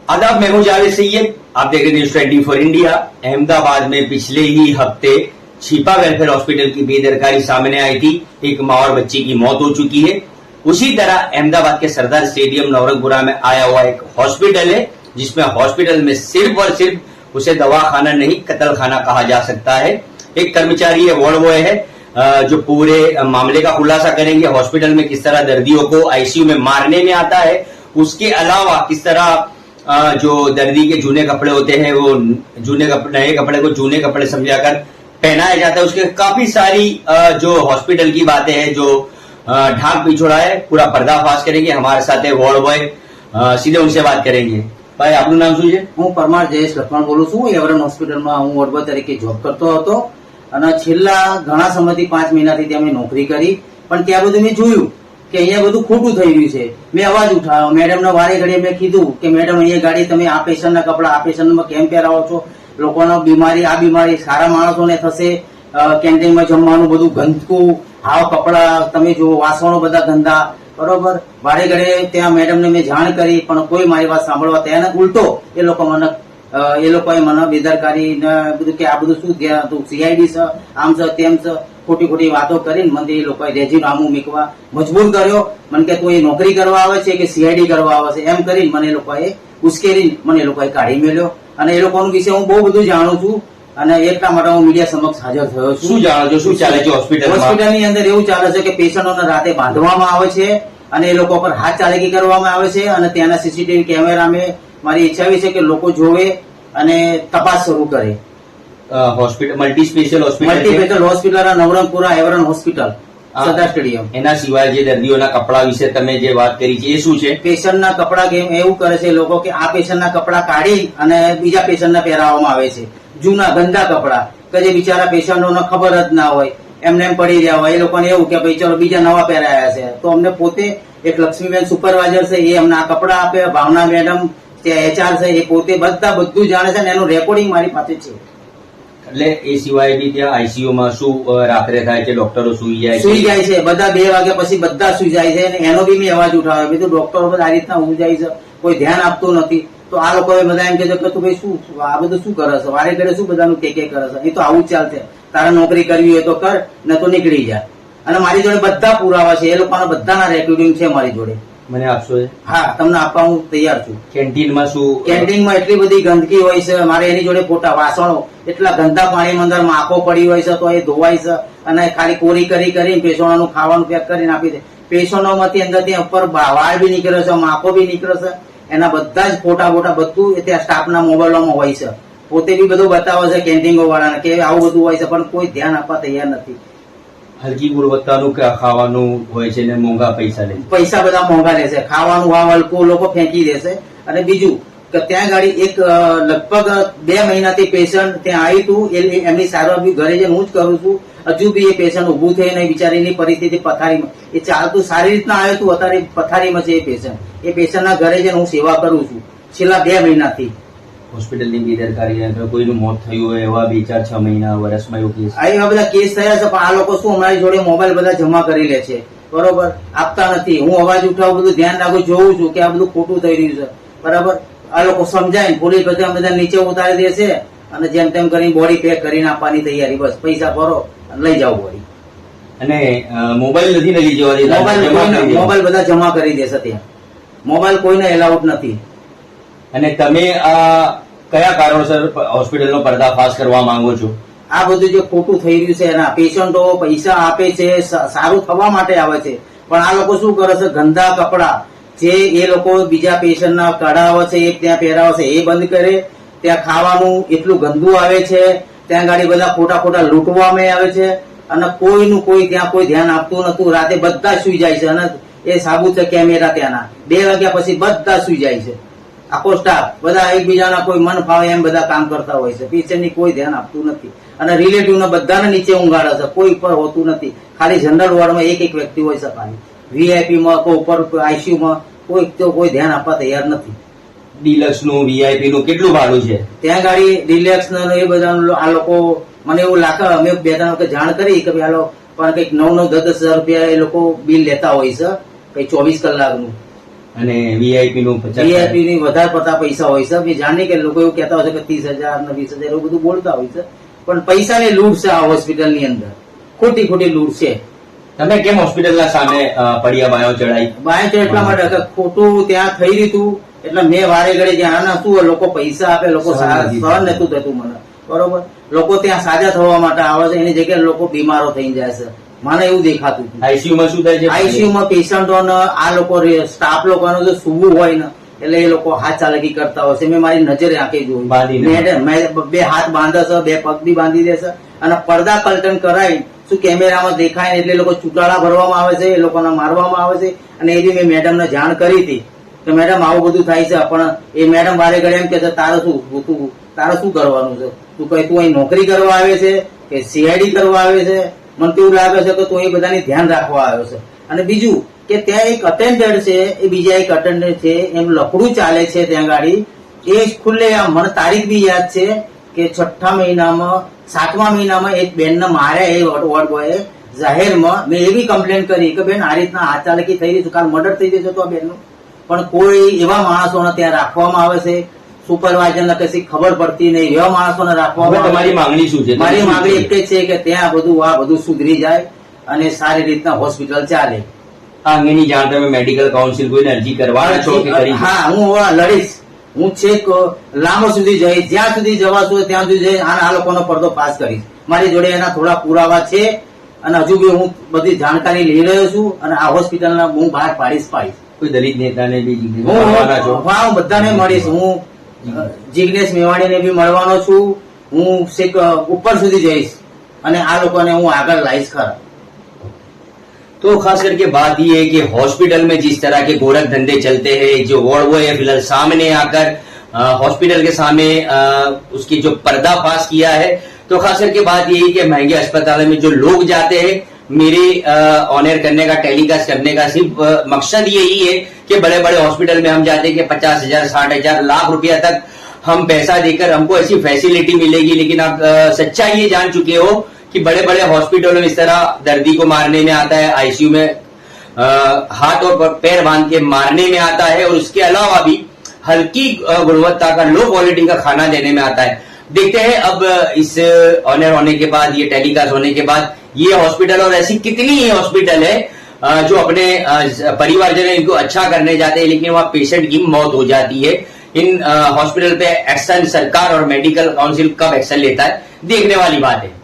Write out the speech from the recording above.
आदाब, मैं हूं जावेद सैयद। आप देख रहे हैं न्यूज 24 इंडिया। अहमदाबाद में पिछले ही हफ्ते छिपा वेलफेयर हॉस्पिटल की बेदरकारी सामने आई थी। एक मां और बच्ची की मौत हो चुकी है। उसी तरह अहमदाबाद के सरदार स्टेडियम नवरंगपुरा में आया हुआ एक हॉस्पिटल है, जिसमें हॉस्पिटल में सिर्फ और सिर्फ उसे दवाखाना नहीं, कत्लखाना कहा जा सकता है। एक कर्मचारी है, वार्ड बॉय है, जो पूरे मामले का खुलासा करेंगे। हॉस्पिटल में किस तरह दर्दियों को आईसीयू में मारने में आता है, उसके अलावा किस तरह जो दर्दी के जूने कपड़े होते हैं, वो नए कपड़े को जूने कपड़े समझाकर पहनाया जाता है। उसके काफी सारी जो हॉस्पिटल की बातें हैं, जो ढाक पिछोड़ा है, पूरा पर्दाफाश करेंगे। हमारे साथ है वार्ड बॉय, सीधे उनसे बात करेंगे। भाई, आपનું નામ શું છે? હું પરમાર જયેશ લખવાણ બોલું છું। એવરન હોસ્પિટલમાં હું વોર્ડ બોય તરીકે જોબ કરતો હતો અને છેલ્લા ઘણા સમયથી 5 મહિનાથી ત્યાં મેં નોકરી કરી, પણ ત્યાં બધું મેં જોયું કે અહીંયા બધું ખોટું થઈ રહ્યું છે। મેં અવાજ ઉઠાવ્યો, મેડમને વારે ઘડીએ મેં કીધું કે મેડમ, અહીંયા ગાડી તમે આ પેશન્ટના કપડા આ પેશન્ટમાં કેમ પહેરાવો છો? લોકોનો બીમારી આ બીમારી સારા માણસોને થશે। કેન્ટીનમાં જમવાનું બધું ગંદકું, આવા કપડા તમે જુઓ, વાસણો બધા ગંદા, બરોબર। વારે ઘડીએ ત્યાં મેડમને મેં જાણ કરી, પણ કોઈ મારી વાત સાંભળવા તૈયાર નથી। ઉલટો એ લોકોએ મને બેદરકારી ને બધું કે આ બધું શું તું સીઆઈડી છે, આમ છે તેમ છે, ખોટી ખોટી વાતો કરીને મને એ લોકોએ રાજીનામું મૂકવા મજબૂર કર્યો। મને કે તું એ નોકરી કરવા આવે છે કે સીઆઈડી કરવા આવે છે, એમ કરીને મને એ લોકોએ ઉશ્કેરી મને એ લોકોએ કાઢી મેલ્યો। અને એ લોકોનું વિશે હું બહુ બધું જાણું છું અને એટલા માટે હું મીડિયા સમક્ષ હાજર થયો છું। શું જાણો છો, શું ચાલે છે હોસ્પિટલની અંદર? એવું ચાલે છે કે પેશન્ટોને રાતે બાંધવામાં આવે છે અને એ લોકો પર હાથ ચાલાકી કરવામાં આવે છે અને ત્યાંના સીસીટીવી કેમેરા મેં મારી ઈચ્છા એવી છે કે લોકો જોવે અને તપાસ શરૂ કરે। Hospital multi special hospital Navrangpura એવરન હોસ્પિટલ સરદાર સ્ટેડિયમ। એના સિવાય જે દર્દીઓના કપડા વિશે તમે જે વાત કરી છે, એ શું છે? પેશન્ટના કપડા કેમ એવું કરે છે લોકો કે આ પેશન્ટના કપડા કાઢી અને બીજા પેશન્ટને પહેરાવવામાં આવે છે। જૂના ગંદા કપડા કે જે બિચારા પેશન્ટોને ખબર જ ના હોય, એમને એમ પડી રહ્યા હોય। એ લોકોને એવું કે ભાઈ ચલો બીજા નવા પહેરાયા છે, તો અમને પોતે એક લક્ષ્મીબેન સુપરવાઇઝર છે, એ અમને આ કપડા આપે। ભાવના મેડમ ત્યાં એચઆર છે, એ પોતે બધું જાણે છે અને એનું રેકોર્ડિંગ મારી પાસે છે। એટલે એ સિવાય બી ત્યાં આઈસીયુ માં શું રાત્રે થાય છે? ડોક્ટરો સુઈ જાય છે, બધા 2 વાગ્યા પછી બધા સુઈ જાય છે અને એનો બી મેં અવાજ ઉઠાવ્યો, બીજું ડોક્ટરો બધા આ રીતના ઉઈ જાય છે, કોઈ ધ્યાન આપતું નથી। તો આ લોકોએ બધા એમ કીધું કે તું ભાઈ શું આ બધું શું કરે છે? વારે ઘડે શું બધાનું કે કરે છે? એ તો આવું જ ચાલશે, તારે નોકરી કરવી હોય તો કર, ને તો નીકળી જા। અને મારી જોડે બધા પુરાવા છે, એ લોકોના બધાના રેકોર્ડિંગ છે મારી જોડે। મને આપશો? હા, તમને આપવા હું તૈયાર છું। કેન્ટીનમાં શું? કેન્ટીનમાં એટલી બધી ગંદકી હોય છે, મારે એની જોડે ફોટા, વાસણો એટલા ગંદા પાણીમાં અંદર માખો પડી હોય છે, તો એ ધોવાય છે અને ખાલી કોરી કરીને પેશન્ટોનું ખાવાનું પેક કરીને આપી દે। પેશન્ટોમાંથી અંદર ત્યાં ઉપર વાળ બી નીકળે છે, માખો બી નીકળે છે, એના બધા જ ફોટા બધું ત્યાં સ્ટાફના મોબાઈલોમાં હોય છે। પોતે બી બધું બતાવે છે કેન્ટીનો વાળાને કે આવું બધું હોય છે, પણ કોઈ ધ્યાન આપવા તૈયાર નથી। હલકી ગુણવત્તાનું ખાવાનું હોય છે ને મોંઘા પૈસા લે, પૈસા બધા મોંઘા લેશે। ખાવાનું આ હલકું લોકો ફેંકી દેશે। અને બીજું કે ત્યાં ગાડી એક લગભગ 2 મહિનાથી પેશન્ટ ત્યાં આવ્યું હતું, એમની સારવાર બી ઘરે જઈને હું જ કરું છું। હજુ બી એ પેશન્ટ ઉભું થઈને બિચારીની પરિસ્થિતિ પથારીમાં, એ ચાલતું સારી રીતના આવ્યું હતું, અત્યારે પથારીમાં છે એ પેશન્ટ। એ પેશન્ટના ઘરે જઈને હું સેવા કરું છું છેલ્લા 2 મહિનાથી। હોસ્પિટલની બેદરકારી, કોઈનું મોત થયું હોય એવા 2-4-6 મહિના વર્ષમાં એવું કેસ? એવા બધા કેસ થયા છે, પણ આ લોકો શું અમારી જોડે મોબાઈલ બધા જમા કરી લે છે, બરોબર, આપતા નથી। હું અવાજ ઉઠાવું, બધું ધ્યાન રાખું, જોઉં છું કે આ બધું ખોટું થઈ રહ્યું છે, બરાબર। આ લોકો સમજાય, પોલીસ બધા નીચે ઉતારી દેશે અને જેમ તેમ કરીને બોડી પેક કરીને આપવાની તૈયારી, બસ પૈસા ભરો અને લઈ જાઓ બોડી। અને મોબાઈલ નથી લઈ જવા દેતા? મોબાઈલ બધા જમા કરી દેશે ત્યાં, મોબાઈલ કોઈને એલાઉડ નથી। અને તમે આ કયા કારણોસર હોસ્પિટલનો પર્દાફાશ કરવા માંગો છો? આ બધું જે ખોટું થઈ રહ્યું છે એના, પેશન્ટો પૈસા આપે છે, સારું થવા માટે આવે છે, પણ આ લોકો શું કરે છે, ગંદા કપડા જે એ લોકો બીજા પેશન્ટના કઢાવે છે, એ ત્યાં પહેરાવે છે, એ બંધ કરે। ત્યાં ખાવાનું એટલું ગંદુ આવે છે, ત્યાં ગાડી બધા ખોટા લૂંટવામાં આવે છે અને કોઈનું કોઈ ત્યાં કોઈ ધ્યાન આપતું નતું। રાતે બધા સુઈ જાય છે અને એ સાબુ છે કેમેરા ત્યાંના, 2 વાગ્યા પછી બધા સુઈ જાય છે। આખો સ્ટાફ બધા એકબીજાના કોઈ મન ફાવે એમ બધા કામ કરતા હોય છે, પેશન્ટની કોઈ ધ્યાન આપતું નથી અને રિલેટિવને બધાને નીચે ઊંઘાડે છે, કોઈ ઉપર હોતું નથી। ખાલી જનરલ વોર્ડમાં એક વ્યક્તિ હોય છે, ખાલી વીઆઈપીમાં કોઈ ઉપર આઈસીયુમાં કોઈ ધ્યાન આપવા તૈયાર નથી। ડિલક્સ નું, વીઆઈપી નું કેટલું ભાડું છે ત્યાં ગાડી? ડિલક્સ નું એ બધા આ લોકો, મને એવું લાગે, અમે 2-3 વખત જાણ કરી કે ભાઈ આ લોકો પણ કંઈક 9-10 હજાર રૂપિયા એ લોકો બિલ લેતા હોય છે, કઈ 24 કલાકનું। અને વીઆઈપી નું 50 વીઆઈપી ની વધારે પડતા પૈસા હોય છે. મેં જાણી કે લોકો એવું કહેતા હોય છે કે 30,000 ને 20,000 એવું બધું બોલતા હોય છે, પણ પૈસાની લૂંટ છે આ હોસ્પિટલની અંદર, ખોટી ખોટી લૂંટ છે. તમે કેમ હોસ્પિટલના સામે પડ્યા બાયો ચડાઈ? બાય તો એટલા માટે કે ખોટું ત્યાં થઈ રહ્યું હતું, એટલે મેં વારે ઘડે જ્યાં આના શું લોકો પૈસા આપે, લોકો સહન નતું થતું મને, બરોબર. લોકો ત્યાં સાજા થવા માટે આવે છે, એની જગ્યાએ લોકો બીમારો થઈ જાય છે, મને એવું દેખાતું હતું. આઈસીયુ માં શું થાય છે? આઈસીયુ માં પેશન્ટોને આ લોકો સ્ટાફ લોકોને જો સૂવું હોય ને એટલે એ લોકો હાથ ચાલકી કરતા હોય છે. મેં મારી નજરે આંખે જોયું. મેડમ 2 હાથ બાંધે છે, 2 પગ બી બાંધી દે છે, અને પડદા કલ્ટન કરાવી શું કેમેરામાં દેખાય એટલે એ લોકો ચૂંટાળા ભરવામાં આવે છે, એ લોકોને મારવામાં આવે છે. અને એ બી મેં મેડમને જાણ કરી હતી કે મેડમ આવું બધું થાય છે, પણ એ મેડમ વારે ઘડે એમ કે છે તારે શું કરવાનું છે, તું અહીં નોકરી કરવા આવે છે કે સીઆઈડી કરવા આવે છે? મને તો એવું લાગે છે કે તું એ બધાની ધ્યાન રાખવા આવ્યો છે. અને બીજું કે ત્યાં એક અટેન્ડન્ટ છે, એ બીજા એક અટેન્ડન્ટ છે, એમ લફડું ચાલે છે ત્યાં ગાડી. એ ખુલ્લે મને તારીખ બી યાદ છે કે 6મા મહિનામાં 7મા મહિનામાં એક બેનને માર્યા એ વોર્ડ બોય જાહેરમાં. મેં એવી કમ્પ્લેન કરી કે બેન આ રીતના હાથ ચાલકી થઈ રહી છે, કાલ મર્ડર થઈ જશે તો આ બેનનું. પણ કોઈ એવા માણસોને ત્યાં રાખવામાં આવે છે, સુપરવાઇઝરને કશી ખબર પડતી નહીં, એવા માણસોને રાખવામાં. તમારી માંગણી શું છે? મારી માંગણી એક જ છે કે ત્યાં બધું સુધરી જાય અને સારી રીતના હોસ્પિટલ ચાલે. આ અંગેની જાણ તમે મેડિકલ કાઉન્સિલ કોઈને અરજી કરવાના છો કે કરી? હા, હું લડીશ. હું છેક લાંબો સુધી જઈશ, જ્યાં સુધી જવાશું ત્યાં સુધી જઈ આ લોકોનો પડદો પાસ કરીશ. મારી જોડે એના થોડા પુરાવા છે, અને હજુ બી હું બધી જાણકારી લઈ રહ્યો છું, અને આ હોસ્પિટલના હું બહાર પાડીશ. કોઈ દલિત નેતાને બી હું બધાને મળીશ. હું જિગ્નેશ મેવાણીને બી મળવાનો છું. હું છેક ઉપર સુધી જઈશ અને આ લોકોને હું આગળ લાવીશ ખરા. तो खास करके बात ये है कि हॉस्पिटल में जिस तरह के गोरख धंधे चलते हैं, जो वार्ड बॉय है फिलहाल सामने आकर हॉस्पिटल के सामने उसकी जो पर्दाफाश किया है, तो खास करके बात यही कि महंगे अस्पतालों में जो लोग जाते हैं, मेरे ऑनर करने का, टेलीकास्ट करने का सिर्फ मकसद यही है कि बड़े बड़े हॉस्पिटल में हम जाते हैं कि 50,000, 60,000, लाख रुपया तक हम पैसा देकर हमको ऐसी फैसिलिटी मिलेगी, लेकिन आप सच्चाई ये जान चुके हो कि बड़े बड़े हॉस्पिटलों में इस तरह दर्दी को मारने में आता है, आईसीयू में हाथ और पैर बांध के मारने में आता है, और उसके अलावा भी हल्की गुणवत्ता का, लो क्वालिटी का खाना देने में आता है. देखते हैं अब इस ऑनर होने के बाद, ये टेलीकास्ट होने के बाद, ये हॉस्पिटल और ऐसी कितनी ही हॉस्पिटल है जो अपने परिवारजन इनको अच्छा करने जाते हैं, लेकिन वहां पेशेंट की मौत हो जाती है. इन हॉस्पिटल पे एक्शन सरकार और मेडिकल काउंसिल कब एक्शन लेता है, देखने वाली बात है.